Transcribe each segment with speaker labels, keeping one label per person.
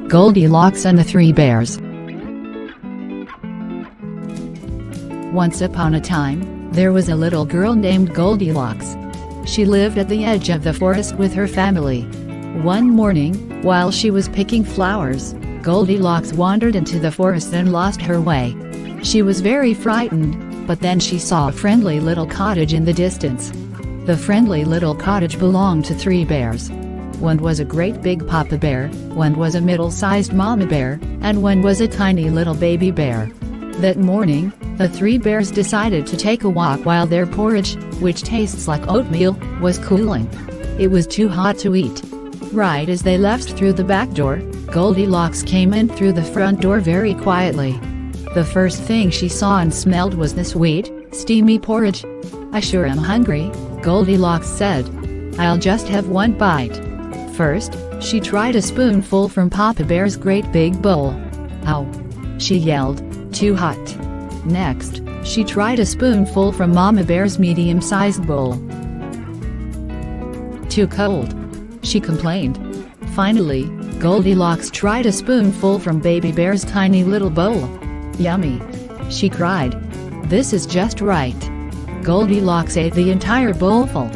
Speaker 1: Goldilocks and the Three Bears. Once upon a time, there was a little girl named Goldilocks. She lived at the edge of the forest with her family. One morning, while she was picking flowers, Goldilocks wandered into the forest and lost her way. She was very frightened, but then she saw a friendly little cottage in the distance. The friendly little cottage belonged to three bears. One was a great big papa bear, one was a middle-sized mama bear, and one was a tiny little baby bear. That morning, the three bears decided to take a walk while their porridge, which tastes like oatmeal, was cooling. It was too hot to eat. Right as they left through the back door, Goldilocks came in through the front door very quietly. The first thing she saw and smelled was the sweet, steamy porridge. "I sure am hungry," Goldilocks said. "I'll just have one bite." First, she tried a spoonful from Papa Bear's great big bowl. "Ow!" she yelled, "too hot." Next, she tried a spoonful from Mama Bear's medium-sized bowl. "Too cold," she complained. Finally, Goldilocks tried a spoonful from Baby Bear's tiny little bowl. "Yummy!" she cried. "This is just right." Goldilocks ate the entire bowlful.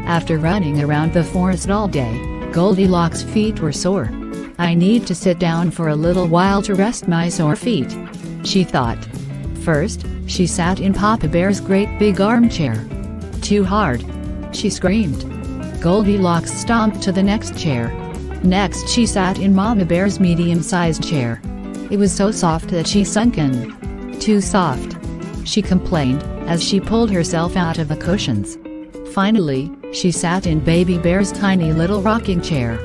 Speaker 1: After running around the forest all day, Goldilocks' feet were sore. "I need to sit down for a little while to rest my sore feet," she thought. First, she sat in Papa Bear's great big armchair. "Too hard!" she screamed. Goldilocks stomped to the next chair. Next she sat in Mama Bear's medium-sized chair. It was so soft that she sunk in. "Too soft!" she complained, as she pulled herself out of the cushions. Finally, she sat in Baby Bear's tiny little rocking chair.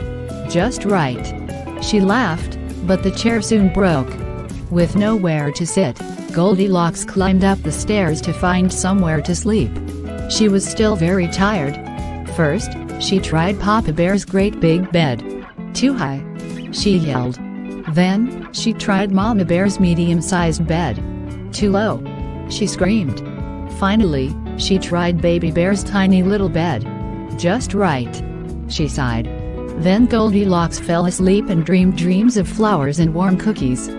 Speaker 1: "Just right!" she laughed, but the chair soon broke. With nowhere to sit, Goldilocks climbed up the stairs to find somewhere to sleep. She was still very tired. First, she tried Papa Bear's great big bed. "Too high!" she yelled. Then, she tried Mama Bear's medium-sized bed. "Too low!" she screamed. Finally, she tried Baby Bear's tiny little bed. "Just right!" she sighed. Then Goldilocks fell asleep and dreamed dreams of flowers and warm cookies.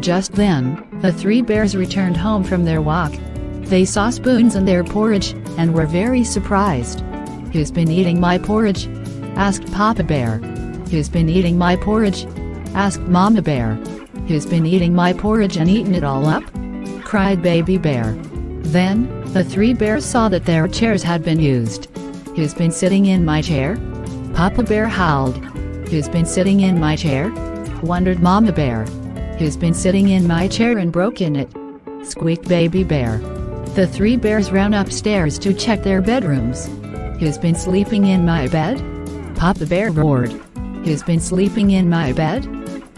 Speaker 1: Just then, the three bears returned home from their walk. They saw spoons in their porridge, and were very surprised. "Who's been eating my porridge?" asked Papa Bear. "Who's been eating my porridge?" asked Mama Bear. "Who's been eating my porridge and eaten it all up?" cried Baby Bear. Then, the three bears saw that their chairs had been used. "Who's been sitting in my chair?" Papa Bear howled. "Who's been sitting in my chair?" wondered Mama Bear. "Who's been sitting in my chair and broken it?" squeaked Baby Bear. The three bears ran upstairs to check their bedrooms. "Who's been sleeping in my bed?" Papa Bear roared. "Who's been sleeping in my bed?"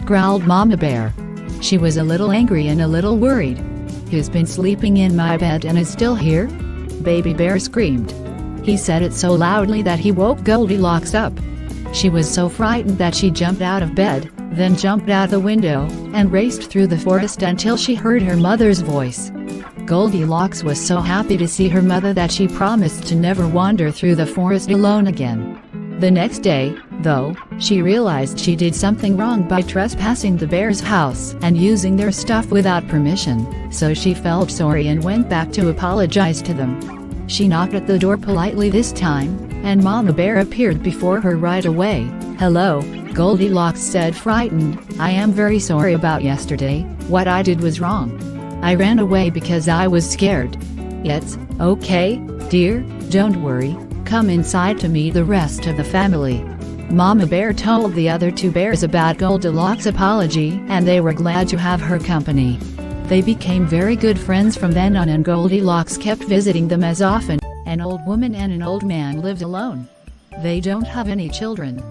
Speaker 1: growled Mama Bear. She was a little angry and a little worried. "Who's been sleeping in my bed and is still here?" Baby Bear screamed. He said it so loudly that he woke Goldilocks up. She was so frightened that she jumped out of bed, then jumped out the window, and raced through the forest until she heard her mother's voice. Goldilocks was so happy to see her mother that she promised to never wander through the forest alone again. The next day, though, she realized she did something wrong by trespassing the bears' house and using their stuff without permission, so she felt sorry and went back to apologize to them. She knocked at the door politely this time, and Mama Bear appeared before her right away. "Hello," Goldilocks said, frightened. "I am very sorry about yesterday. What I did was wrong. I ran away because I was scared." "It's okay, dear, don't worry. Come inside to meet the rest of the family." Mama Bear told the other two bears about Goldilocks' apology, and they were glad to have her company. They became very good friends from then on, and Goldilocks kept visiting them as often. An old woman and an old man lived alone. They don't have any children.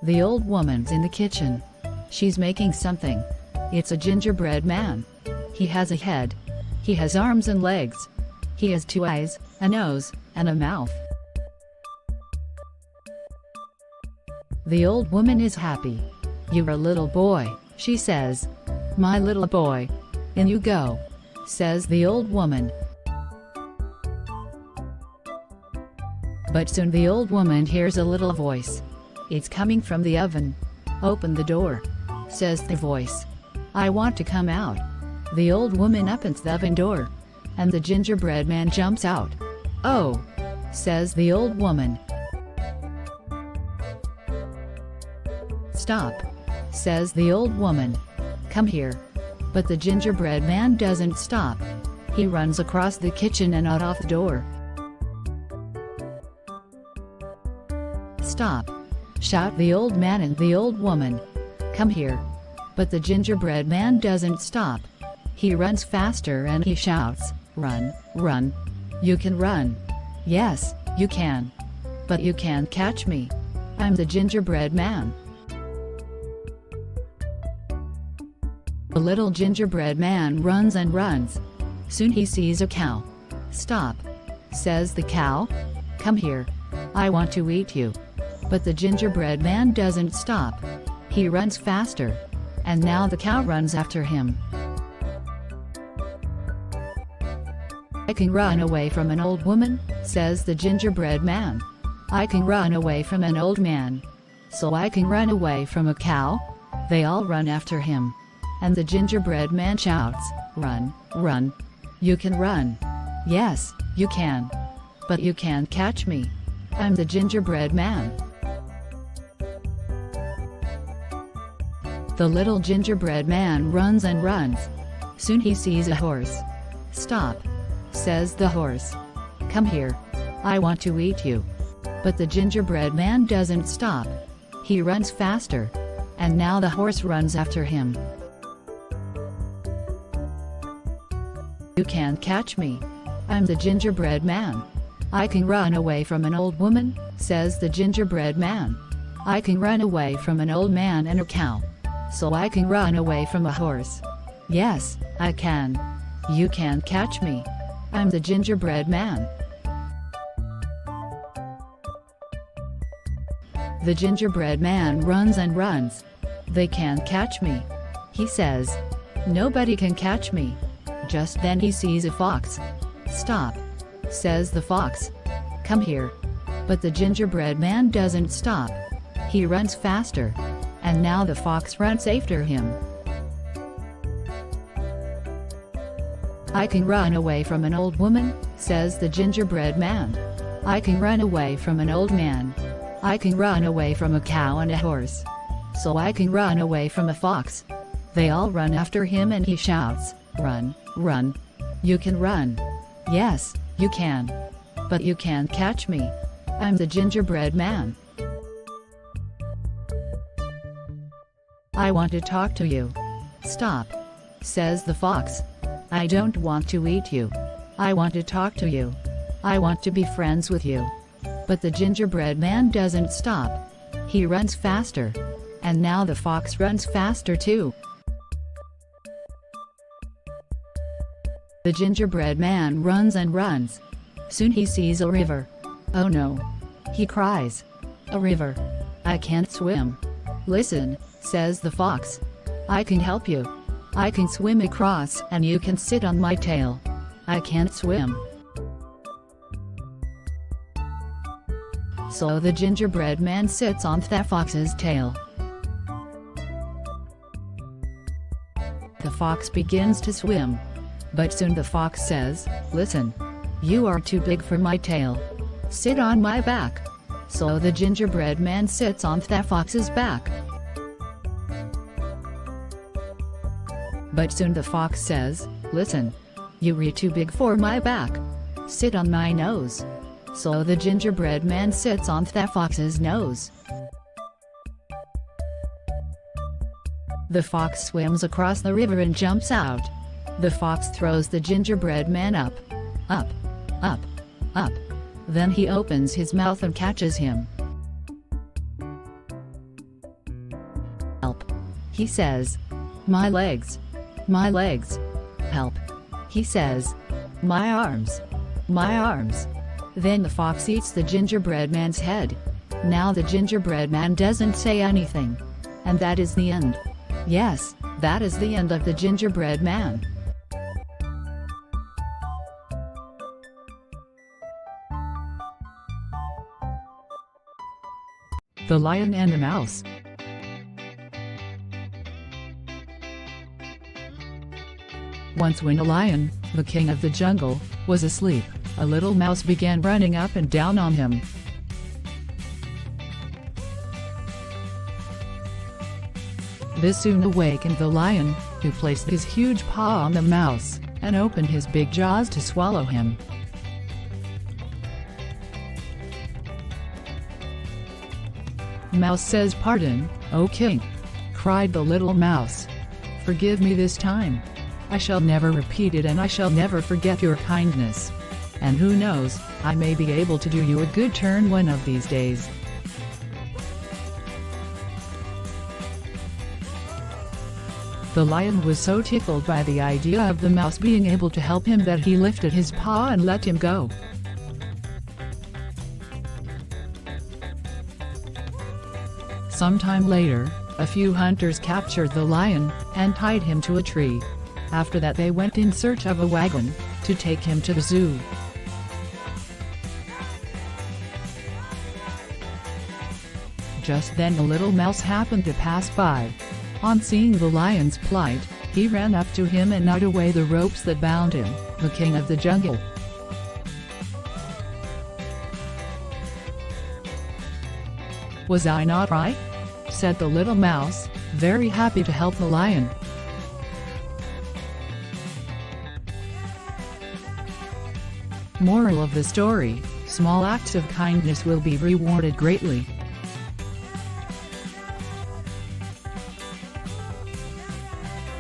Speaker 1: The old woman's in the kitchen. She's making something. It's a gingerbread man. He has a head. He has arms and legs. He has 2 eyes, a nose, and a mouth. The old woman is happy. "You're a little boy," she says. "My little boy. In you go," says the old woman. But soon the old woman hears a little voice. It's coming from the oven. Open the door, says the voice. I want to come out. The old woman opens the oven door, and the gingerbread man jumps out. Oh, says the old woman. Stop, says the old woman. Come here. But the gingerbread man doesn't stop. He runs across the kitchen and out of the door. Stop, shout the old man and the old woman. Come here. But the gingerbread man doesn't stop. He runs faster and he shouts, run, run. You can run. Yes, you can. But you can't catch me. I'm the gingerbread man. The little gingerbread man runs and runs. Soon he sees a cow. Stop, says the cow. Come here. I want to eat you. But the gingerbread man doesn't stop. He runs faster. And now the cow runs after him. I can run away from an old woman, says the gingerbread man. I can run away from an old man. So I can run away from a cow. They all run after him. And the gingerbread man shouts, run, run. You can run. Yes, you can. But you can't catch me. I'm the gingerbread man. The little gingerbread man runs and runs. Soon he sees a horse. Stop, says the horse. Come here. I want to eat you. But the gingerbread man doesn't stop. He runs faster. And now the horse runs after him. You can't catch me. I'm the gingerbread man. I can run away from an old woman, says the gingerbread man. I can run away from an old man and a cow. So I can run away from a horse. Yes, I can. You can't catch me. I'm the gingerbread man. The gingerbread man runs and runs. They can't catch me. He says, nobody can catch me. Just then he sees a fox. Stop, says the fox. Come here. But the gingerbread man doesn't stop. He runs faster. And now the fox runs after him. I can run away from an old woman, says the gingerbread man. I can run away from an old man. I can run away from a cow and a horse. So I can run away from a fox. They all run after him and he shouts, run, run. You can run. Yes, you can. But you can't catch me. I'm the gingerbread man. I want to talk to you. Stop, says the fox. I don't want to eat you. I want to talk to you. I want to be friends with you. But the gingerbread man doesn't stop. He runs faster. And now the fox runs faster too. The gingerbread man runs and runs. Soon he sees a river. Oh no! He cries. A river. I can't swim. Listen, says the fox. I can help you. I can swim across and you can sit on my tail. I can't swim. So the gingerbread man sits on the fox's tail. The fox begins to swim. But soon the fox says, listen. You are too big for my tail. Sit on my back. So the gingerbread man sits on the fox's back. But soon the fox says, listen. You're too big for my back. Sit on my nose. So the gingerbread man sits on the fox's nose. The fox swims across the river and jumps out. The fox throws the gingerbread man up, up, up, up. Then he opens his mouth and catches him. Help, he says. My legs. My legs. Help, he says. My arms. My arms. Then the fox eats the gingerbread man's head. Now the gingerbread man doesn't say anything. And that is the end. Yes, that is the end of the gingerbread man. The Lion and the Mouse. Once when a lion, the king of the jungle, was asleep, a little mouse began running up and down on him. This soon awakened the lion, who placed his huge paw on the mouse, and opened his big jaws to swallow him. "Mouse says pardon, O king," cried the little mouse. "Forgive me this time. I shall never repeat it, and I shall never forget your kindness. And who knows, I may be able to do you a good turn one of these days." The lion was so tickled by the idea of the mouse being able to help him that he lifted his paw and let him go. Sometime later, a few hunters captured the lion and tied him to a tree. After that they went in search of a wagon to take him to the zoo. Just then a little mouse happened to pass by. On seeing the lion's plight, he ran up to him and gnawed away the ropes that bound him, the king of the jungle. "Was I not right?" said the little mouse, very happy to help the lion. Moral of the story: small acts of kindness will be rewarded greatly.